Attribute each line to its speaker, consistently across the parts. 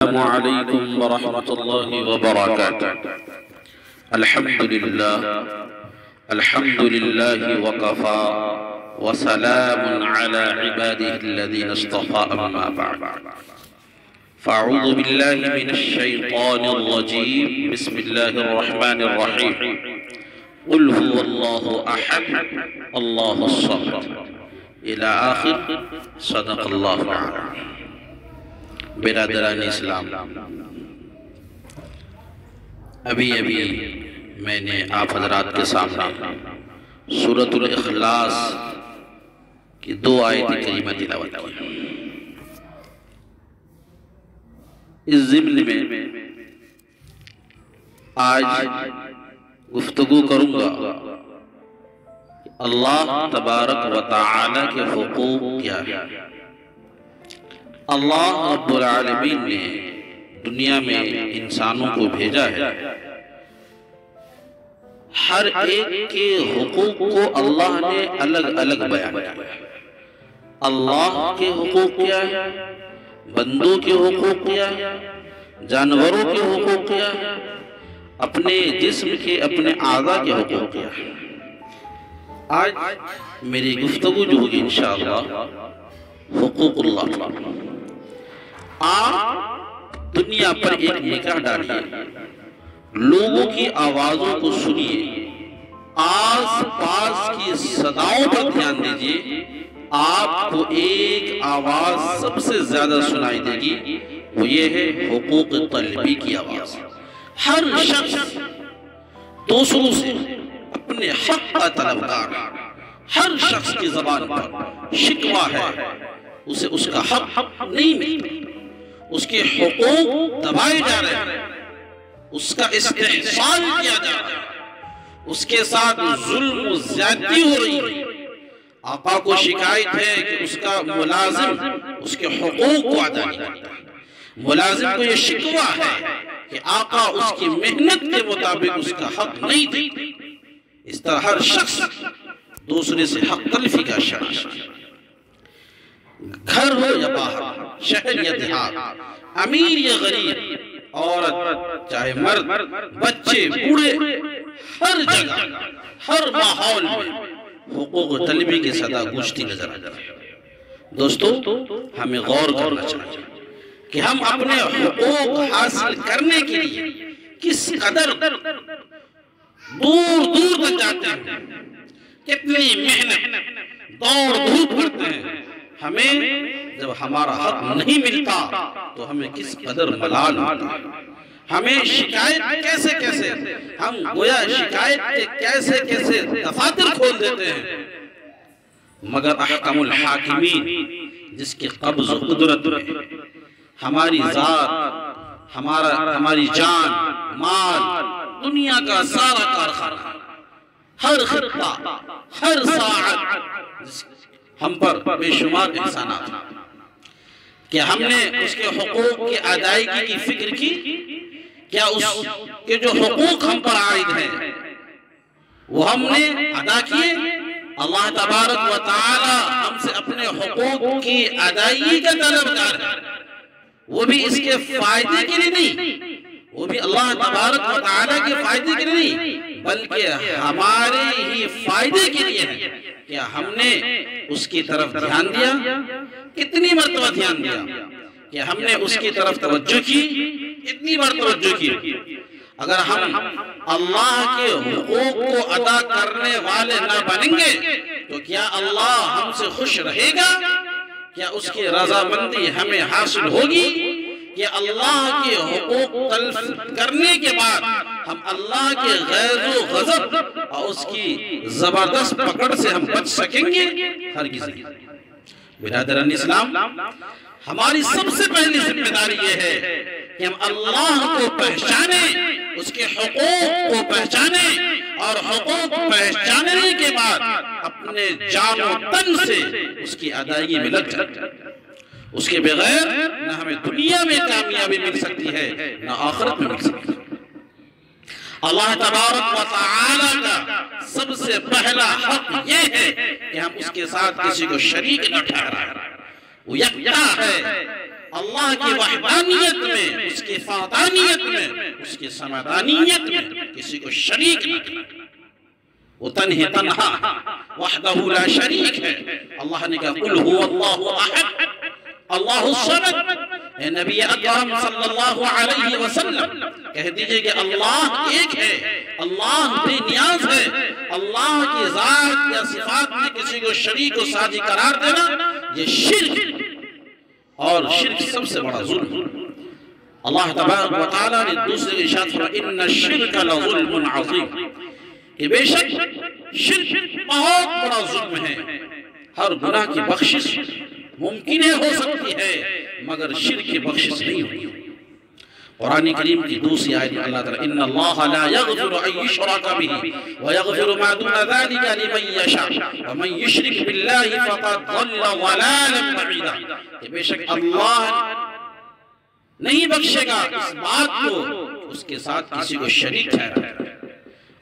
Speaker 1: السلام عليكم ورحمة الله وبركاته. الحمد لله وكفى وسلام على عباده الذين اصطفى أما بعد. فأعوذ بالله من الشيطان الرجيم. بسم الله الرحمن الرحيم. قل هو الله أحد الله الصمد إلى آخر. صدق الله العظيم. برادران اسلام، ابھی میں نے آپ حضرات کے سامنے سورۃ الاخلاص کی 2 آیت کریمہ تلاوت کی. اس ضمن میں آج گفتگو کروں گا اللہ تبارک و تعالی کے حقوق کیا ہے. اللہ رب العالمین نے دنیا میں انسانوں کو بھیجا ہے. ہر ایک کے حقوق کو اللہ نے الگ الگ بیان کیا ہے. اللہ کے حقوق کیا ہے، بندوں کے حقوق کیا ہے، جانوروں کے حقوق کیا ہے، اپنے جسم کے اپنے اعضاء کے حقوق کیا ہے. آج میری گفتگو جو ہوگی انشاءاللہ حقوق اللہ. آپ دنیا پر ایک نگاہ ڈالیے، لوگوں کی آوازوں کو سنیے، آس پاس کی صداؤں پر دھیان دیجئے. آپ کو ایک آواز سب سے زیادہ سنائی دے گی، وہ یہ ہے حقوق طلبی کی آواز. ہر شخص دوسروں سے اپنے حق کا طلبگار. ہر شخص کی زبان پر شکوہ ہے، اسے اس کا حق نہیں ملتا، اس کے حقوق دبائے جا رہے ہیں، اس کا استحصال کیا جا رہا ہے، اس کے ساتھ ظلم و زیادتی ہو رہی ہے. آقا کو شکایت ہے کہ اس کا ملازم اس کے حقوق کو ادا نہیں کرتا. ملازم کو یہ شکوہ ہے کہ آقا اس کی محنت کے مطابق اس کا حق نہیں دیتے. اس طرح ہر شخص دوسرے سے حق تلفی کا شکار. گھر ہو یا باہر، شہر یا دیہات، امیر یا غریب، عورت چاہے مرد، بچے بوڑھے، ہر جگہ ہر ماحول میں حقوق طلبی کی صدا گونجتی نظر آتی ہے. دوستو، ہمیں غور کرنا چاہیے کہ ہم اپنے حقوق حاصل کرنے کے لیے کس قدر دور دور تک جاتے ہیں، کتنی محنت دوڑ دھوپ کرتے ہیں. ہمیں جب ہمارا حق نہیں ملتا تو ہمیں کس قدر ملال ہوتا ہے. ہمیں شکایت کیسے ہم گویا شکایت کے کیسے دفاتر کھول دیتے ہیں. مگر احکم الحاکمین جس کی قبض و قدرت ہے، ہماری ذات، ہماری جان، مال، دنیا کا سارا کارخانہ، ہر خطہ، ہر ساعت ہم پر بے شمار احسانات ہیں. کیا ہم نے اس کے حقوق کی ادائیگی کی فکر کی؟ کیا اس کے جو حقوق ہم پر عائد ہیں وہ ہم نے ادا کیے؟ اللہ تبارک و تعالی ہم سے اپنے حقوق کی ادائیگی کا طلبگار ہے. وہ بھی اس کے فائدے کے لیے نہیں، وہ بھی اللہ تبارک و تعالی کے فائدے کے لیے نہیں، بلکہ ہمارے ہی فائدے کے لیے ہے. کیا ہم نے اس کی طرف دھیان دیا؟ کتنی مرتبہ دھیان دیا؟ کیا ہم نے اس کی طرف توجہ کی؟ کتنی بار توجہ کی؟ اگر ہم اللہ کے حقوق کو ادا کرنے والے نہ بنیں گے تو کیا اللہ ہم سے خوش رہے گا؟ کیا اس کی رضامندی ہمیں حاصل ہوگی؟ کہ اللہ کے حقوق تلف کرنے کے بعد ہم اللہ کے غیظ و غضب اور اس کی زبردست پکڑ سے ہم بچ سکیں گے؟ ہرگز نہیں. برادران اسلام، ہماری سب سے پہلی ذمہ داری یہ ہے کہ ہم اللہ کو پہچانیں، اس کے حقوق کو پہچانیں، اور حقوق پہچاننے کے بعد اپنے جان و تن سے اس کی ادائیگی میں لگ جائیں. اس کے بغیر نہ ہمیں دنیا میں کامیابی مل سکتی ہے نہ آخرت میں مل سکتی ہے. اللہ تبارک و تعالی کا سب سے پہلا حق یہ ہے کہ ہم اس کے ساتھ کسی کو شریک نہ ٹھہرائیں. وہ یکتا ہے اللہ کی وحدانیت میں، اس کی فادانیت میں، اس کی سمادانیت میں کسی کو شریک نہ کرے۔ وہ تنہی تنہا وحدہ لا شریک ہے۔ اللہ نے کہا قل هو اللہ احد اللہ الصمد، اے نبی اکرم صلی اللہ علیہ وسلم کہہ دیجئے کہ اللہ ایک ہے، اللہ بے نیاز ہے۔ اللہ کی ذات یا صفات میں کسی کو شریک و ساتھی قرار دینا یہ شرک، اور شرک سب سے بڑا ظلم۔ اللہ تبارک و تعالیٰ نے دوسرے ارشاد فرمایا ان الشرک لظلم عظیم، کہ بے شک شرک بہت بڑا ظلم ہے۔ ہر گناہ کی بخشش ممکن ہو سکتی ہے مگر شرک کی بخشش نہیں ہوتی۔ قرآن کریم کی دوسری آیت میں اللہ تعالیٰ ان اللہ لا یغفر ان یشرک بہ ویغفر ما دون ذلک لمن یشاء ومن یشرک باللہ فقد ضل ضلالا بعیدا، کہ بے شک اللہ نہیں بخشے گا اس بات کو اس کے ساتھ کسی کو شریک ٹھہرائے،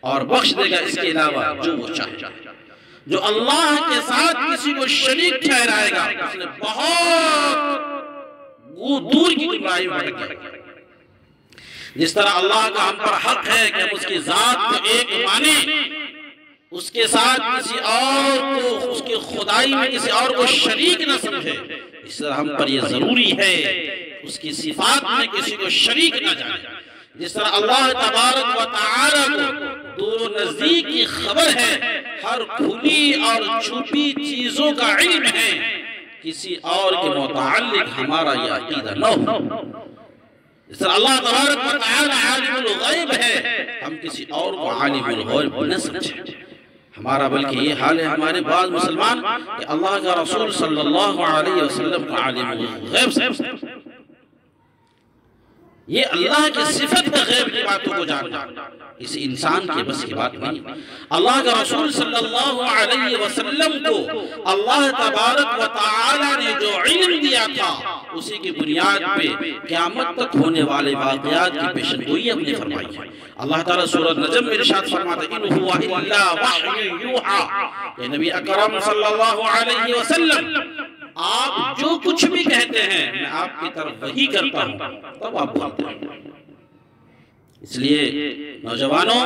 Speaker 1: اور بخش دے گا اس کے علاوہ جو وہ چاہے۔ جو اللہ کے ساتھ کسی کو شریک ٹھہرائے گا اس نے بہت دور کی گمراہی میں بھٹک گیا۔ جس طرح اللہ کا ہم پر حق ہے کہ ہم اس کی ذات کو ایک مانیں، اس کے ساتھ کسی اور کو، اس کی خدائی میں کسی اور کو شریک نہ سمجھے، اس طرح ہم پر یہ ضروری ہے اس کی صفات میں کسی کو شریک نہ جانے۔ جس طرح اللہ تبارک و تعالیٰ کو دور و نزدیک کی خبر ہے، ہر کھلی اور چھپی چیزوں کا علم ہے، کسی اور کے متعلق ہمارا یہ عقیدہ نہ ہو۔ جس طرح اللہ تبارک و تعالیٰ عالم الغیب ہے، ہم کسی اور کو عالم الغیب نہ سمجھیں۔ ہمارا بلکہ یہ حال ہے ہمارے بعض مسلمان کہ اللہ کا رسول صلی اللہ علیہ وسلم کو عالم الغیب سمجھیں۔ یہ اللہ کی صفت ہے غیب کی باتوں کو جاننا، کسی انسان کے بس کی بات نہیں۔ اللہ کا رسول صلی اللہ علیہ وسلم کو اللہ تبارک و تعالی نے جو علم دیا تھا اسی کی بنیاد پہ قیامت تک ہونے والے واقعات کی پیشنگوئی اپنے فرمائی ہے۔ اللہ تعالیٰ سورۃ نجم میں ارشاد فرماتا ہے ان هو الا وحی یوحی، کہ نبی اکرم صلی اللہ علیہ وسلم آپ جو کچھ بھی کہتے ہیں میں آپ کی طرف وحی کرتا ہوں تب آپ بولتے ہیں۔ اس لیے نوجوانوں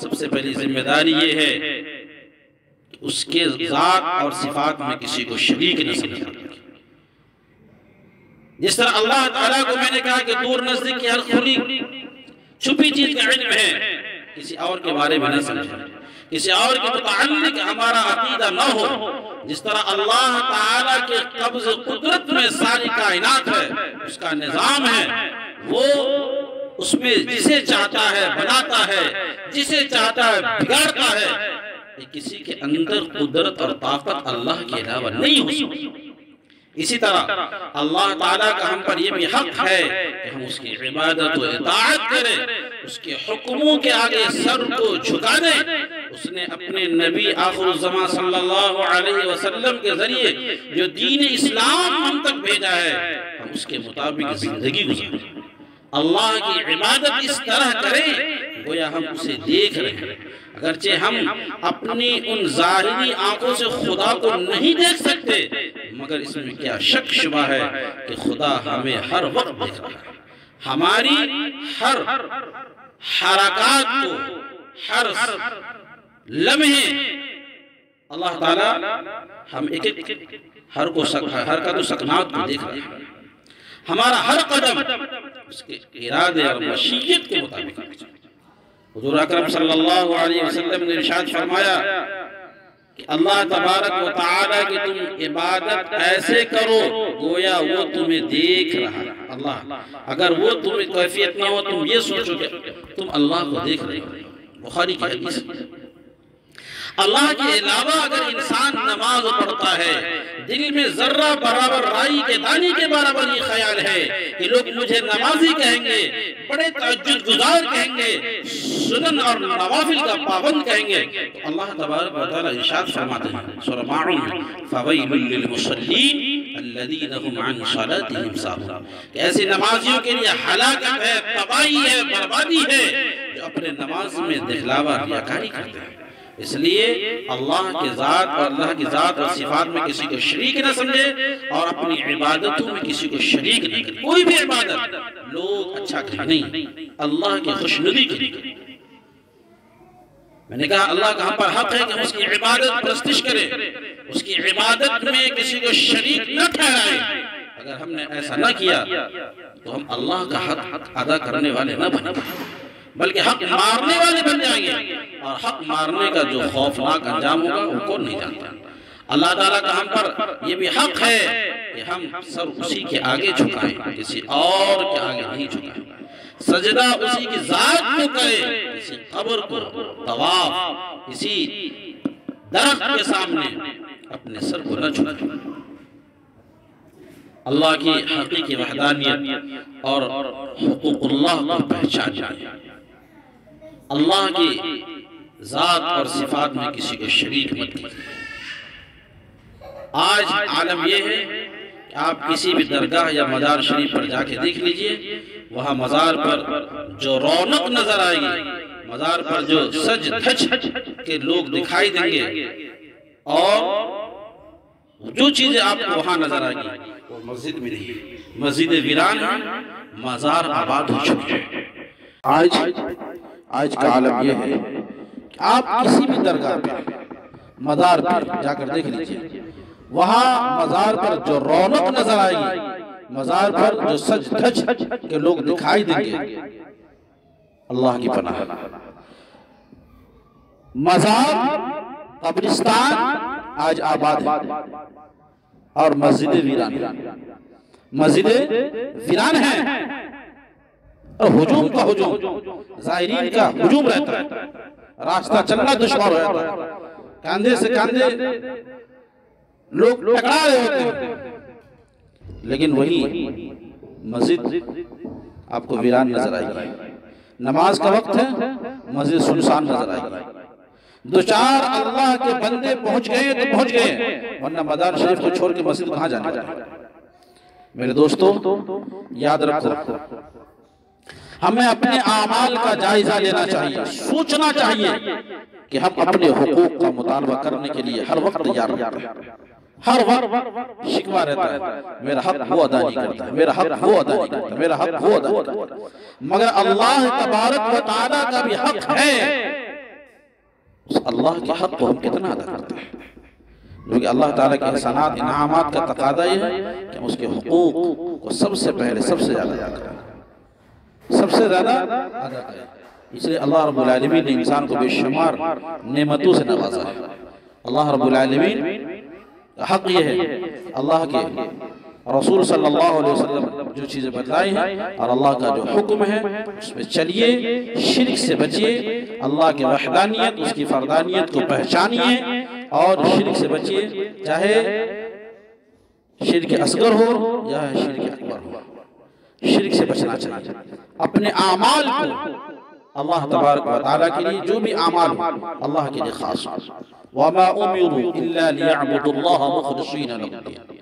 Speaker 1: سب سے پہلی ذمہ داری یہ ہے کہ اس کے ذات اور صفات میں کسی کو شریک نہ سمجھنا۔ جس طرح اللہ تعالیٰ کو میں نے کہا کہ دور نزدیک کی ہر کھلی چھپی چیز کا علم ہے، کسی اور کے بارے میں نہ سمجھیں، کسی اور کے متعلق ہمارا عقیدہ نہ ہو۔ جس طرح اللہ تعالیٰ کے قبض قدرت میں ساری کائنات ہے، اس کا نظام ہے، وہ اس میں جسے چاہتا ہے بناتا ہے، جسے چاہتا ہے بگاڑتا ہے۔ کسی کے اندر قدرت اور طاقت اللہ کے علاوہ نہیں ہو سکتی۔ اسی طرح اللہ تعالیٰ کا ہم پر یہ بھی حق ہے کہ ہم اس کی عبادت و اطاعت کریں، اس کے حکموں کے آگے سر کو جھکا دیں۔ اس نے اپنے نبی آخر الزمان صلی اللہ علیہ وسلم کے ذریعے جو دین اسلام ہم تک بھیجا ہے ہم اس کے مطابق زندگی گزاریں، اللہ کی عبادت اس طرح کریں گویا ہم اسے دیکھ رہے ہیں۔ اگرچہ ہم اپنی ان ظاہری آنکھوں سے خدا کو نہیں دیکھ سکتے مگر اس میں کیا شک شبہ ہے کہ خدا ہمیں ہر وقت دیکھ رہا ہے، ہماری ہر حرکات کو، ہر لمحے اللہ تعالیٰ ہم ایک حرکت و سکنات کو دیکھ رہا ہے، ہمارا ہر قدم اس کے ارادے اور مشیت کے مطابق۔ حضور اکرم صلی اللہ علیہ وسلم نے ارشاد فرمایا کہ اللہ تبارک و تعالیٰ کی تم عبادت ایسے کرو گویا وہ تمہیں دیکھ رہا ہے۔ اللہ اگر وہ تمہیں کیفیت نہ ہو تم یہ سوچو کہ تم اللہ کو دیکھ رہے ہو۔ بخاری کی حدیث، اللہ کے علاوہ اگر انسان نماز پڑھتا ہے دل میں ذرہ برابر رائی کے دانے کے برابر یہ خیال ہے کہ لوگ مجھے نمازی کہیں گے، بڑے تہجد گزار کہیں گے، سنن اور نوافل کا پابند کہیں گے، تو اللہ تبارک و تعالی ارشاد فرماتے ہیں سورہ ماعون میں فویل للمصلین الذین هم عن صلاتهم ساہون، کہ ایسے نمازیوں کے لیے ہلاکت ہے، تباہی ہے، بربادی ہے جو اپنے نماز میں دکھلاوا ریاکاری کرتے ہیں۔ اس لیے اللہ کے ذات اور اللہ کی ذات اور صفات میں کسی کو شریک نہ سمجھے اور اپنی عبادتوں میں کسی کو شریک نہ کرے۔ کوئی بھی عبادت لوگ اچھا کہیں نہیں، اللہ کی خوشنودی کے لیے۔ میں نے کہا اللہ کا ہم پر حق ہے کہ ہم اس کی عبادت پرستش کریں، اس کی عبادت میں کسی کو شریک نہ ٹھہرائیں۔ اگر ہم نے ایسا نہ کیا تو ہم اللہ کا حق ادا کرنے والے نہ بنیں گے، بلکہ حق مارنے والے بن جائیں گے، اور حق مارنے کا جو خوفناک انجام ہوگا وہ کون نہیں جانتا۔ اللہ تعالیٰ کا ہم پر یہ بھی حق ہے کہ ہم سر اسی کے آگے جھکائیں، کسی اور کے آگے نہیں جھکائیں، سجدہ اسی کی ذات کو کریں، کسی قبر کو، طواف کسی درخت کے سامنے اپنے سر کو نہ جھکائیں۔ اللہ کی حقیقی وحدانیت اور حقوق اللہ کو پہچان جائیں، اللہ کی ذات اور صفات میں کسی کو شریک مت کیجیے۔ آج عالم یہ ہے کہ آپ کسی بھی درگاہ یا مزار شریف پر جا کے دیکھ لیجئے، وہاں مزار پر جو رونق نظر آئے گی، مزار پر جو سج دھج کے لوگ دکھائی دیں گے، اور جو چیزیں آپ کو وہاں نظر آئے گی وہ مسجد میں نہیں، مسجد ویران ہے، مزار آباد ہو چکے ہیں۔ آج کا عالم یہ ہے کہ آپ کسی بھی درگاہ پہ، مزار پر جا کر دیکھ لیجئے، وہاں مزار پر جو رونق نظر آئے گی، مزار پر جو سج دھج کے لوگ دکھائی دیں گے، اللہ کی پناہ۔ مزار، قبرستان آج آباد ہے، اور مسجد ویران ہے، مسجد ویران ہے، اور ہجوم کا ہجوم، زائرین کا ہجوم رہتا ہے، راستہ چلنا دشوار رہتا ہے، کاندھے سے کاندھے لوگ ٹکرا رہے ہوتے ہیں، لیکن وہی مسجد آپ کو ویران نظر آئے گی۔ نماز کا وقت ہے، مسجد سنسان نظر آئے گی۔ دو چار اللہ کے بندے پہنچ گئے تو پہنچ گئے، ورنہ مزار شریف کو چھوڑ کے مسجد کہاں جانے والے۔ میرے دوستو یاد رکھو، ہمیں اپنے اعمال کا جائزہ لینا چاہیے، سوچنا چاہیے کہ ہم اپنے حقوق کا مطالبہ کرنے کے لیے ہر وقت تیار رہتے ہیں۔ ہر وقت شکوہ رہتا ہے، میرا حق وہ ادا نہیں کرتا ہے، میرا حق وہ ادا نہیں کرتا، میرا حق وہ ادا نہیں کرتا، مگر اللہ تبارک و تعالیٰ کا بھی حق ہے۔ اس اللہ کے حق کو ہم کتنا ادا کرتے ہیں؟ کیونکہ اللہ تعالیٰ کے احسانات، انعامات کا تقاضا یہ ہے کہ ہم اس کے حقوق کو سب سے پہلے سب سے زیادہ ادا کریں، سب سے زیادہ ادا کریں۔ اس لیے اللہ رب العالمین نے انسان کو بے شمار نعمتوں سے نوازا ہے۔ اللہ رب العالمین کا حق یہ ہے، اللہ کے رسول صلی اللہ علیہ وسلم جو چیزیں بتلائی ہیں اور اللہ کا جو حکم ہے اس میں چلیے، شرک سے بچیے، اللہ کی وحدانیت، اس کی فردانیت کو پہچانیے اور شرک سے بچیے، چاہے شرک اصغر ہو یا شرک اکبر ہو، شرک سے بچنا چاہیے۔ اپنے اعمال کو اللہ تبارک و تعالیٰ کے لیے جو بھی اعمال ہو اللہ کے لیے خاص ہو۔ وَمَا أُمِرُوا إِلَّا لِيَعْبُدُوا اللَّهَ مُخْلِصِينَ لَهُ الدِّينَ۔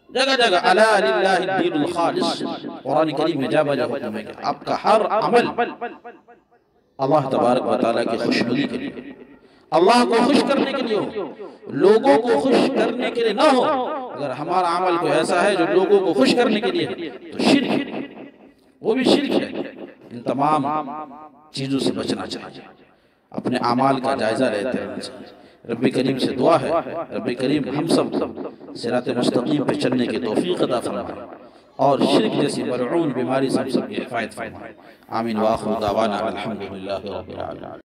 Speaker 1: جگہ جگہ اَلَا لِلَّهِ الدِّينُ الْخَالِصُ، قرآن کریم میں جا بجا حکم ہے کہ آپ کا ہر عمل اللہ تبارک و تعالیٰ کی خوشنودی کے لیے، اللہ کو خوش کرنے کے لیے ہو، لوگوں کو خوش کرنے کے لیے نہ ہو۔ اگر ہمارا عمل کوئی ایسا ہے جو لوگوں کو خوش کرنے کے لیے تو شرک ہے، وہ بھی شرک ہے۔ ان تمام چیزوں سے بچنا چاہیے، اپنے اعمال کا جائزہ لیتے رہنا چاہیے۔ رب کریم سے دعا ہے، رب کریم ہم سب صراط مستقیم پہ چلنے کی توفیق عطا فرمائے اور شرک جیسی ملعون بیماری سے ہم سب کی حفاظت فرمائے۔ آمین وآخر دعوانا الحمدللہ رب العالمین۔